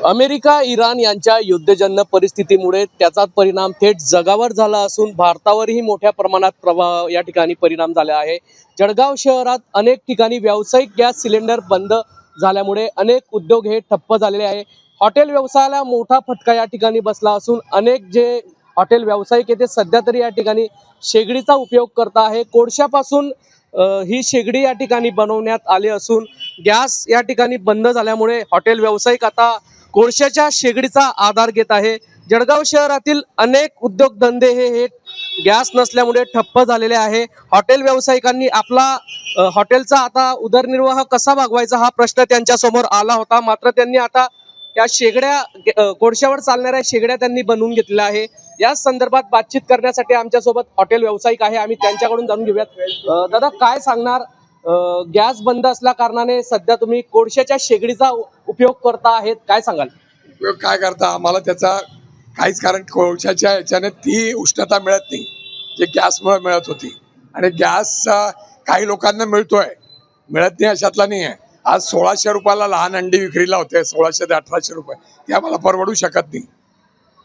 America Iran यांच्या युद्धजन्य परिस्थितीमुळे त्याचा परिणाम थेट जगावर झाला असून भारतावरही मोठ्या प्रमाणात प्रभाव या ठिकाणी परिणाम झाला आहे। जळगाव शहरात अनेक ठिकाणी व्यावसायिक गॅस सिलेंडर बंद झाल्यामुळे अनेक उद्योग हे ठप्प झालेले आहे। हॉटेल व्यवसायाला मोठा फटका या ठिकाणी बसला असून अनेक जे हॉटेल व्यावसायिक आहेत ते सध्या तरी या ठिकाणी शेगडीचा उपयोग करत आहे। कोळशापासून ही शेगडी या ठिकाणी बनवण्यात आली असून गॅस या ठिकाणी बंद झाल्यामुळे हॉटेल व्यावसायिक आता कोळशाच्या शेगडीचा आधार घेत आहे। जळगाव शहरातील अनेक उद्योगधंदे हे गॅस नसल्यामुळे ठप्प झालेले आहे। हॉटेल व्यावसायिकांनी आपला हॉटेलचा आता उदरनिर्वाह कसा भागवायचा हा प्रश्न त्यांच्या समोर आला होता, मात्र त्यांनी आता या शेगड्या कोळशावर चालणाऱ्या शेगड्या त्यांनी बनवून घेतलेल्या आहे। या संदर्भात बातचीत करण्यासाठी आमच्या सोबत हॉटेल व्यावसायिक आहे, आम्ही त्यांच्याकडून जाणून घेऊयात। दादा, काय सांगणार, गॅस बंद असल्या कारणाने सध्या तुम्ही कोळशाच्या शेगडीचा उपयोग करता आहेत, काय सांगाल? उपयोग काय करता, आम्हाला त्याचा काहीच, कारण कोळशाच्या याच्याने ती उष्णता मिळत नाही जे गॅसमुळे मिळत होती। आणि गॅस काही लोकांना मिळतोय, मिळत नाही अशातला नाही आहे। आज 1600 रुपयाला लहान अंडी विक्रीला होते, 1600 ते 1800 रुपये, ते आम्हाला परवडू शकत नाही।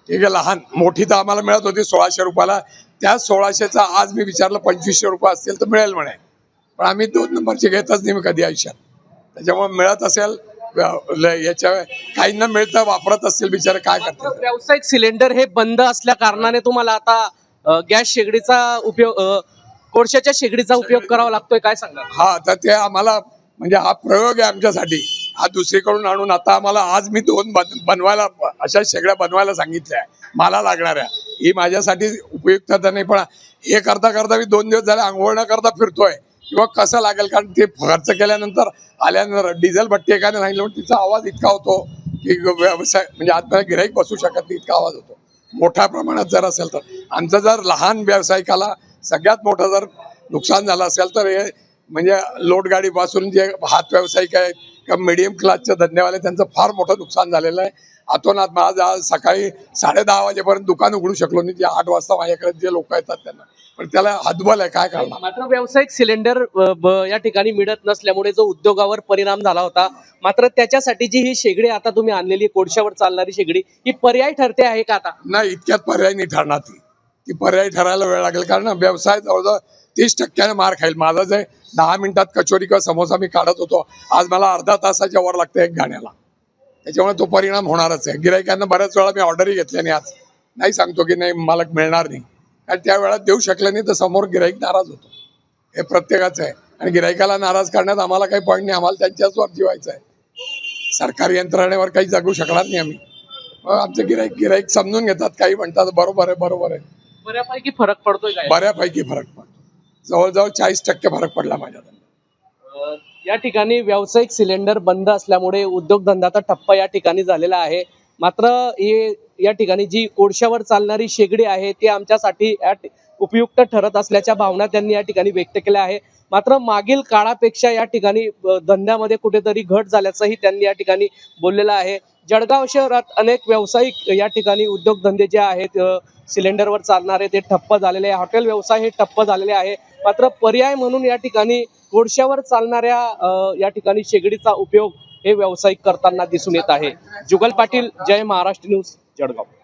ठीक आहे, लहान मोठी तर आम्हाला मिळत होती 1600 रुपयाला, त्या 1600चा आज मी विचारलं 2500 रुपये असतील तर मिळेल म्हणे, पण आम्ही 2 नंबरचे घेतच नाही मी कधी आयुष्यात। त्याच्यामुळे मिळत असेल, याच्या काहींना मिळतं, वापरत असतील बिचारे, काय करतात। व्यावसायिक सिलेंडर हे बंद असल्या कारणाने तुम्हाला आता गॅस शेगडीचा उपयोग, कोळशाच्या शेगडीचा उपयोग करावा लागतोय, काय सांगा? हा, तर ते आम्हाला म्हणजे हा प्रयोग आहे आमच्यासाठी, हा दुसरीकडून आणून आता आम्हाला आज मी 2 बनवायला, अशा शेगड्या बनवायला सांगितल्या मला लागणाऱ्या। ही माझ्यासाठी उपयुक्तता नाही, पण हे करता करता मी 2 दिवस झाले आंघोळ न करता फिरतोय किंवा कसं लागेल, कारण ते खर्च केल्यानंतर आल्यानंतर डिझेल भट्टी एकाने सांगितलं, पण तिचा आवाज इतका होतो की व्यवसाय म्हणजे आतमध्ये गिऱ्हाईक बसू शकत नाही, इतका आवाज होतो मोठ्या प्रमाणात जर असेल तर। आमचं जर लहान व्यावसायिकाला सगळ्यात मोठं जर नुकसान झालं असेल तर हे म्हणजे लोटगाडीपासून जे हात व्यावसायिक आहेत किंवा मिडियम क्लासचे धंदेवाले, त्यांचं फार मोठं नुकसान झालेलं आहे। अतोनात माझं आज सकाळी 10:30 वाजेपर्यंत दुकान उघडू शकलो नाही, जे 8 वाजता माझ्याकडे जे लोक येतात त्यांना, पण त्याला हतबल आहे, काय करणार। मात्र व्यावसायिक सिलेंडर या ठिकाणी मिळत नसल्यामुळे जो उद्योगावर परिणाम झाला होता, मात्र त्याच्यासाठी जी ही शेगडी आता तुम्ही आणलेली कोळशावर चालणारी शेगडी, ही पर्याय ठरते आहे का आता? नाही, इतक्यात पर्याय नाही ठरणार, ती पर्याय ठरायला वेळ लागेल, कारण व्यवसाय जवळजवळ 30% मार खाईल। माझं जे 10 मिनिटात कचोरी किंवा समोसा मी काढत होतो, आज मला अर्धा तासाच्या वर लागतं एक गाण्याला। त्याच्यामुळे तो परिणाम होणारच आहे। गिरायकांना बऱ्याच वेळा मी ऑर्डरही घेतल्या नाही, आज नाही सांगतो की नाही मला मिळणार नाही, कारण त्या वेळात देऊ शकलं नाही तर समोर गिराईक नाराज होतो, हे प्रत्येकाचं आहे। आणि गिरायकाला नाराज करण्यात आम्हाला काही पॉईंट नाही, आम्हाला त्यांच्याचवर जिवायचं आहे। सरकारी यंत्रणेवर काही जगू शकणार नाही आम्ही। आमचे गिराईक समजून घेतात, काही म्हणतात बरोबर आहे, बरोबर आहे। बऱ्यापैकी फरक पडतोय का? बऱ्यापैकी फरक पडतो, जवळजवळ 40% फरक पडला माझ्या। या ठिकाणी व्यावसायिक सिलेंडर बंद असल्यामुळे उद्योगधंद्याचा ठप्पा या ठिकाणी झालेला आहे। मात्र या ठिकाणी जी कोळशावर चालणारी शेगडी आहे ती आमच्यासाठी उपयुक्त ठरत असल्याच्या भावना त्यांनी या ठिकाणी व्यक्त केल्या आहे। मात्र मागील काळापेक्षा या ठिकाणी धंद्यामध्ये कुठेतरी घट झाल्याचंही त्यांनी या ठिकाणी बोललेलं आहे। जळगाव शहरात अनेक व्यावसायिक या ठिकाणी उद्योगधंदे जे आहेत सिलेंडरवर चालणारे ते ठप्प झालेले आहे, हॉटेल व्यवसाय हे ठप्प झालेले आहे। मात्र पर्याय म्हणून या ठिकाणी कोळशावर चालणाऱ्या या ठिकाणी शेगडीचा उपयोग हे व्यावसायिक करताना दिसून येत आहे। जुगल पाटील, जय महाराष्ट्र न्यूज, जळगाव।